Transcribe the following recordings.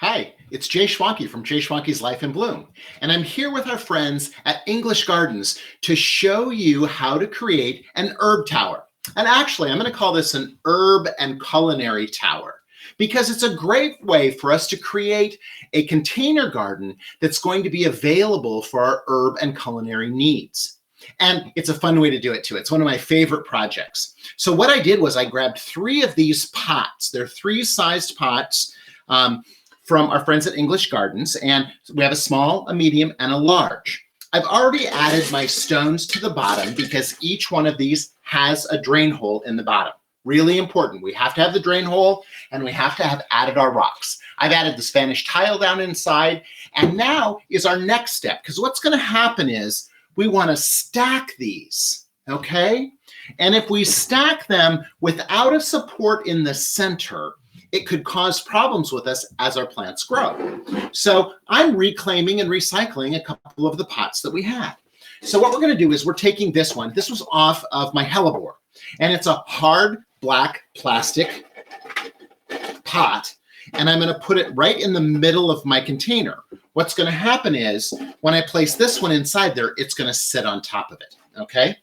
Hi, it's J Schwanke from J Schwanke's Life in Bloom, and I'm here with our friends at English Gardens to show you how to create an herb tower. And actually, I'm going to call this an herb and culinary tower because it's a great way for us to create a container garden that's going to be available for our herb and culinary needs. And it's a fun way to do it too. It's one of my favorite projects. So what I did was I grabbed 3 of these pots. They're 3-sized pots. From our friends at English Gardens, and we have a small, a medium, and a large. I've already added my stones to the bottom because each one of these has a drain hole in the bottom. Really important. We have to have the drain hole, and we have to have added our rocks. I've added the Spanish tile down inside, and now is our next step, because what's going to happen is we want to stack these, okay? And if we stack them without a support in the center, it could cause problems with us as our plants grow. So I'm reclaiming and recycling a couple of the pots that we had. So what we're going to do is we're taking this one. This was off of my hellebore, and it's a hard black plastic pot, and I'm going to put it right in the middle of my container. What's going to happen is when I place this one inside there, it's going to sit on top of it, okay?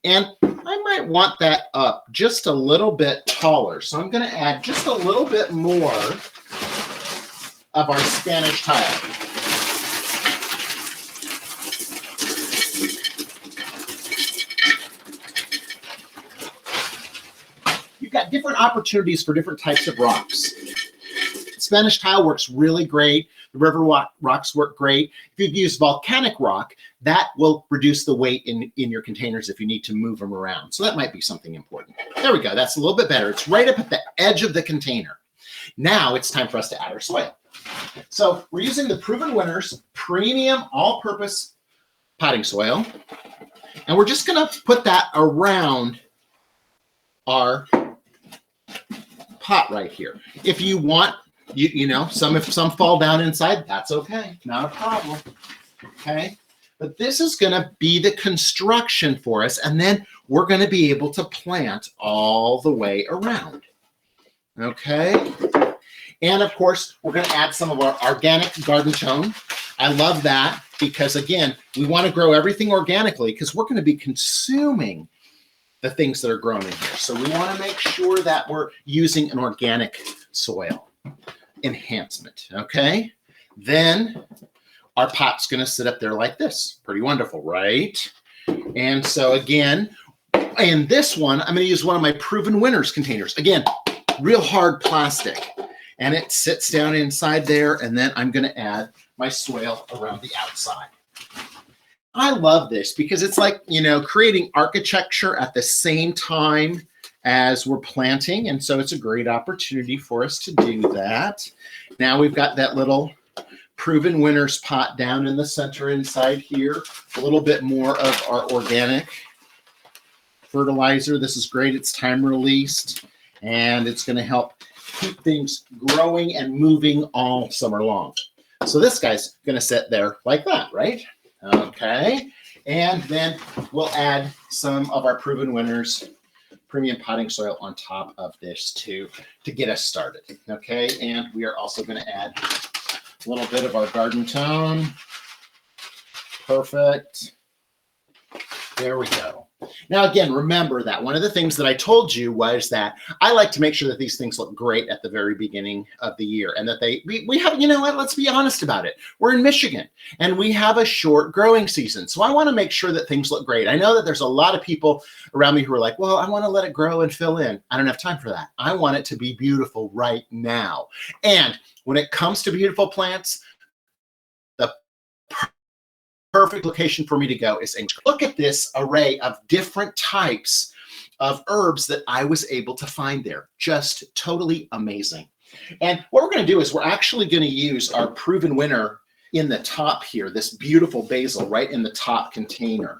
And I might want that up just a little bit taller. So I'm going to add just a little bit more of our Spanish tile. You've got different opportunities for different types of rocks. Spanish tile works really great. The river rocks work great. If you use volcanic rock, that will reduce the weight in your containers if you need to move them around. So that might be something important. There we go. That's a little bit better. It's right up at the edge of the container. Now it's time for us to add our soil. So we're using the Proven Winners Premium All-Purpose Potting Soil. And we're just going to put that around our pot right here. If you want, you know, if some fall down inside, that's okay. Not a problem. Okay. But this is going to be the construction for us, and then we're going to be able to plant all the way around. Okay. And of course, we're going to add some of our organic garden tone. I love that because, again, we want to grow everything organically because we're going to be consuming the things that are grown in here. So we want to make sure that we're using an organic soil enhancement, okay? Then our pot's going to sit up there like this. Pretty wonderful, right? And so again, in this one, I'm going to use one of my Proven Winners containers. Again, real hard plastic. And it sits down inside there, and then I'm going to add my soil around the outside. I love this because it's like, you know, creating architecture at the same time as we're planting. And so it's a great opportunity for us to do that. Now we've got that little Proven Winners pot down in the center inside here. A little bit more of our organic fertilizer. This is great. It's time released, and it's going to help keep things growing and moving all summer long. So this guy's going to sit there like that, right? Okay. And then we'll add some of our Proven Winners Premium Potting Soil on top of this to get us started. Okay. And we are also going to add a little bit of our garden tone. Perfect. There we go. Now, again, remember that one of the things that I told you was that I like to make sure that these things look great at the very beginning of the year, and that we have, you know what, let's be honest about it. We're in Michigan, and we have a short growing season. So I want to make sure that things look great. I know that there's a lot of people around me who are like, well, I want to let it grow and fill in. I don't have time for that. I want it to be beautiful right now. And when it comes to beautiful plants, the perfect location for me to go is English. Look at this array of different types of herbs that I was able to find there. Just totally amazing. And what we're going to do is we're actually going to use our Proven Winner in the top here, this beautiful basil right in the top container.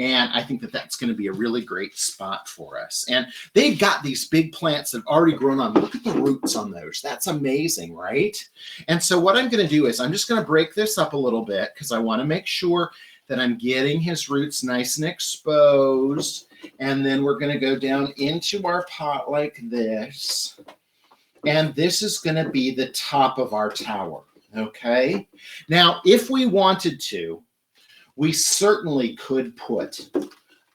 And I think that that's going to be a really great spot for us. And they've got these big plants that have already grown on. Look at the roots on those. That's amazing, right? And so what I'm going to do is I'm just going to break this up a little bit because I want to make sure that I'm getting his roots nice and exposed. And then we're going to go down into our pot like this. And this is going to be the top of our tower. Okay. Now, if we wanted to, we certainly could put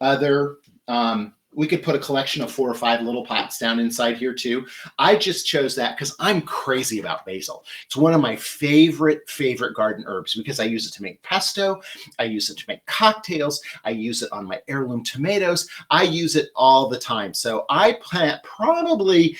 other, we could put a collection of 4 or 5 little pots down inside here too. I just chose that because I'm crazy about basil. It's one of my favorite garden herbs because I use it to make pesto. I use it to make cocktails. I use it on my heirloom tomatoes. I use it all the time. So I plant probably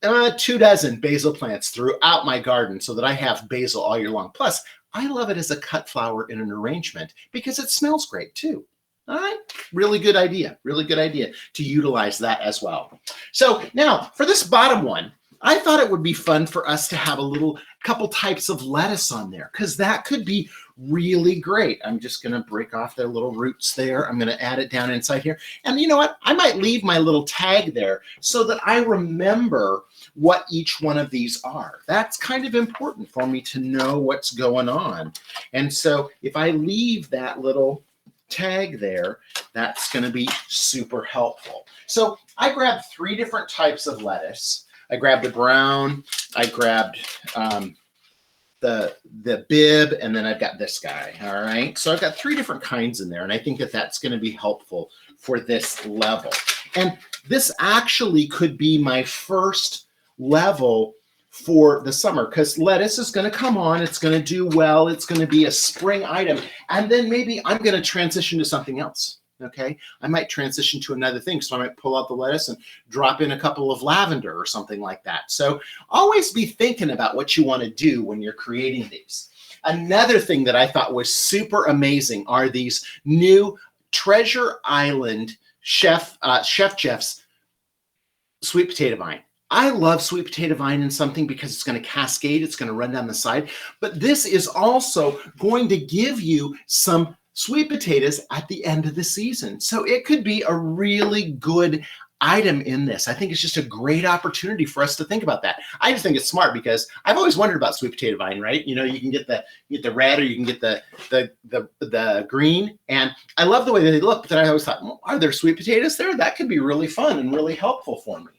2 dozen basil plants throughout my garden so that I have basil all year long. Plus, I love it as a cut flower in an arrangement because it smells great too. All right, really good idea to utilize that as well. So now for this bottom one, I thought it would be fun for us to have a couple types of lettuce on there because that could be really great. I'm just going to break off their little roots there. I'm going to add it down inside here. And you know what? I might leave my little tag there so that I remember what each one of these are. That's kind of important for me to know what's going on. And so if I leave that little tag there, that's going to be super helpful. So I grabbed 3 different types of lettuce. I grabbed the brown, I grabbed the bib, and then I've got this guy. All right, so I've got 3 different kinds in there, and I think that that's going to be helpful for this level. And this actually could be my first level for the summer because lettuce is going to come on, it's going to do well, it's going to be a spring item, and then maybe I'm going to transition to something else. Okay, I might transition to another thing, so I might pull out the lettuce and drop in a couple of lavender or something like that. So always be thinking about what you want to do when you're creating these. Another thing that I thought was super amazing are these new Treasure Island Chef Jeff's sweet potato vine. I love sweet potato vine in something because it's going to cascade, it's going to run down the side, but this is also going to give you some sweet potatoes at the end of the season. So it could be a really good item in this. I think it's just a great opportunity for us to think about that. I just think it's smart because I've always wondered about sweet potato vine, right? You know, you can get the red or you can get the green, and I love the way that they look, but then I always thought, well, are there sweet potatoes there? That could be really fun and really helpful for me.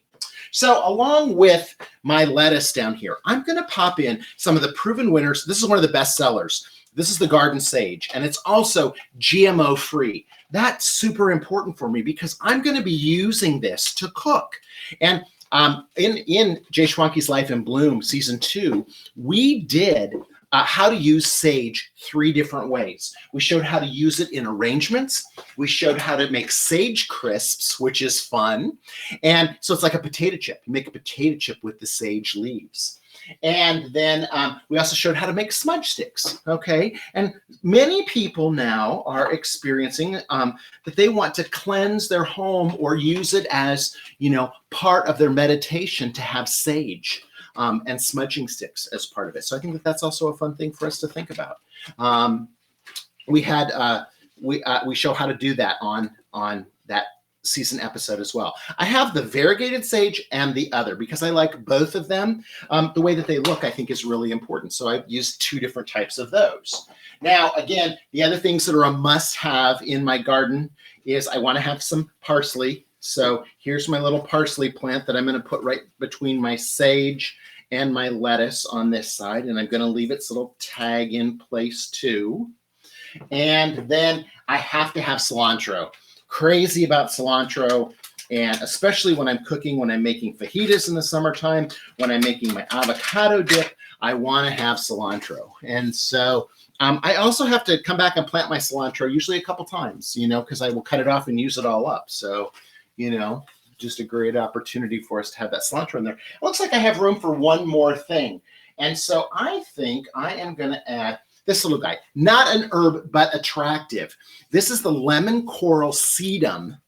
So along with my lettuce down here, I'm going to pop in some of the proven winners. This is one of the best sellers. This is the garden sage, and it's also GMO free. That's super important for me because I'm going to be using this to cook. And in J Schwanke's Life in Bloom season 2, we did how to use sage 3 different ways. We showed how to use it in arrangements. We showed how to make sage crisps, which is fun. And so it's like a potato chip. You make a potato chip with the sage leaves. And then we also showed how to make smudge sticks, okay? And many people now are experiencing that they want to cleanse their home or use it as, you know, part of their meditation to have sage and smudging sticks as part of it. So I think that that's also a fun thing for us to think about. We show how to do that on that season episode as well. I have the variegated sage and the other because I like both of them. The way that they look, I think, is really important. So I've used 2 different types of those. Now, again, the other things that are a must-have in my garden is I want to have some parsley. So here's my little parsley plant that I'm going to put right between my sage and my lettuce on this side. And I'm going to leave its little tag in place too. And then I have to have cilantro. Crazy about cilantro, and especially when I'm cooking, when I'm making fajitas in the summertime, when I'm making my avocado dip, I want to have cilantro. And so I also have to come back and plant my cilantro usually a couple times, you know, because I will cut it off and use it all up. So, you know, just a great opportunity for us to have that cilantro in there. It looks like I have room for one more thing. And so I think I am going to add this little guy, not an herb, but attractive. This is the lemon coral sedum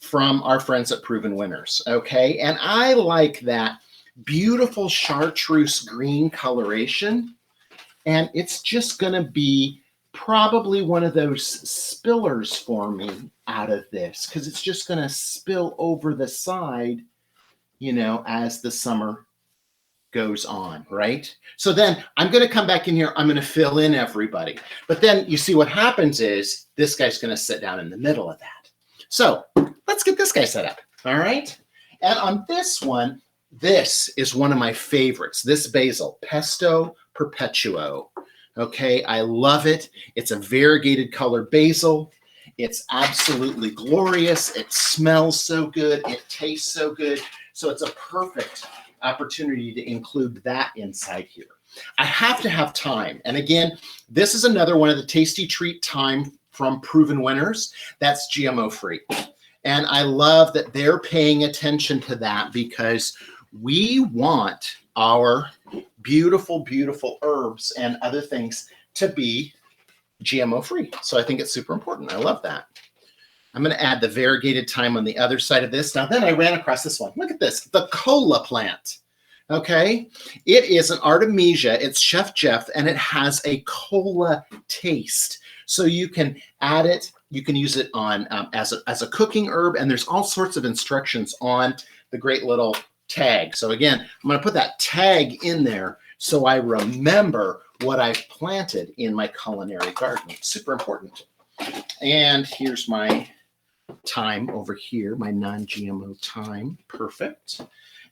from our friends at Proven Winners, okay? And I like that beautiful chartreuse green coloration, and it's just gonna be probably one of those spillers for me out of this because it's just gonna spill over the side, you know, as the summer goes on, right? So then I'm going to come back in here. I'm going to fill in everybody. But then you see what happens is this guy's going to sit down in the middle of that. So let's get this guy set up. All right. And on this one, This is one of my favorites. This basil, Pesto Perpetuo. Okay, I love it. It's a variegated color basil. It's absolutely glorious. It smells so good. It tastes so good. So it's a perfect opportunity to include that inside here. I have to have thyme. And again, this is another one of the Tasty Treat thyme from Proven Winners. That's GMO free. And I love that they're paying attention to that because we want our beautiful, beautiful herbs and other things to be GMO free. So I think it's super important. I love that. I'm going to add the variegated thyme on the other side of this. Now, then I ran across this one. Look at this, the cola plant. Okay, it is an artemisia. It's Chef Jeff, and it has a cola taste. So you can add it. You can use it on as a cooking herb, and there's all sorts of instructions on the great little tag. So again, I'm going to put that tag in there so I remember what I've planted in my culinary garden. Super important. And here's my thyme over here, my non-GMO thyme. Perfect.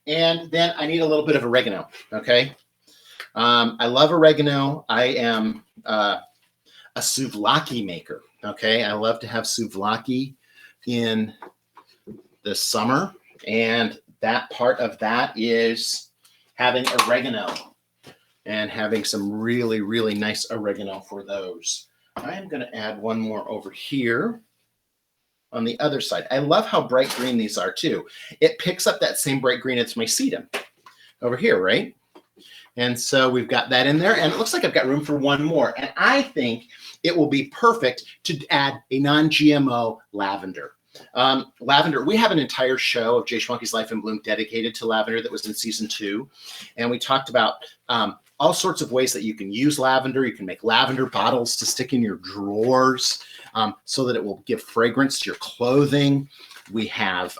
And then I need a little bit of oregano, okay? I love oregano. I am a souvlaki maker, okay? I love to have souvlaki in the summer, and that part of that is having oregano and having some really, really nice oregano for those. I am going to add one more over here on the other side. I love how bright green these are too. It picks up that same bright green as my sedum over here, right? And so we've got that in there, and it looks like I've got room for one more. And I think it will be perfect to add a non-GMO lavender. Lavender, we have an entire show of J Schwanke's Life in Bloom dedicated to lavender that was in season 2. And we talked about all sorts of ways that you can use lavender. You can make lavender bottles to stick in your drawers so that it will give fragrance to your clothing. We have,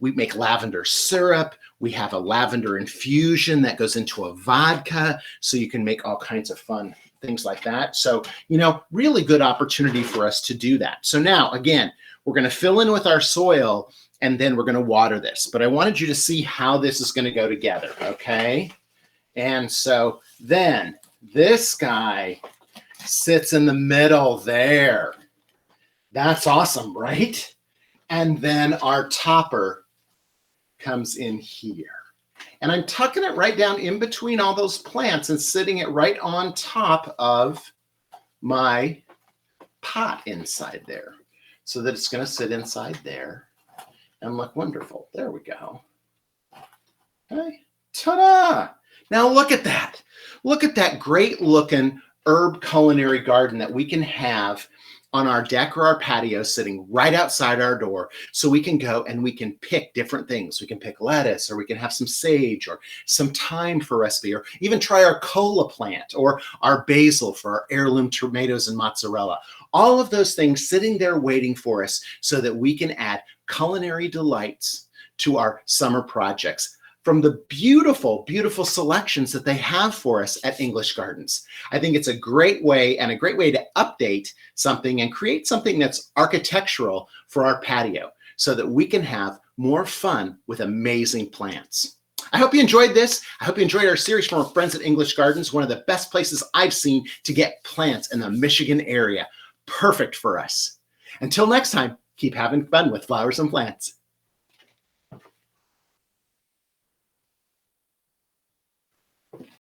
we make lavender syrup. We have a lavender infusion that goes into a vodka. So you can make all kinds of fun things like that. So, you know, really good opportunity for us to do that. So now, again, we're going to fill in with our soil and then we're going to water this. But I wanted you to see how this is going to go together, okay? And so then this guy sits in the middle there. That's awesome, right? And then our topper comes in here. And I'm tucking it right down in between all those plants and sitting it right on top of my pot inside there so that it's going to sit inside there and look wonderful. There we go. Okay. Ta-da! Now look at that. Look at that great looking herb culinary garden that we can have on our deck or our patio sitting right outside our door. So we can go and we can pick different things. We can pick lettuce, or we can have some sage or some thyme for recipe, or even try our cola plant or our basil for our heirloom tomatoes and mozzarella. All of those things sitting there waiting for us so that we can add culinary delights to our summer projects from the beautiful, beautiful selections that they have for us at English Gardens. I think it's a great way and a great way to update something and create something that's architectural for our patio so that we can have more fun with amazing plants. I hope you enjoyed this. I hope you enjoyed our series from our friends at English Gardens, one of the best places I've seen to get plants in the Michigan area. Perfect for us. Until next time, keep having fun with flowers and plants.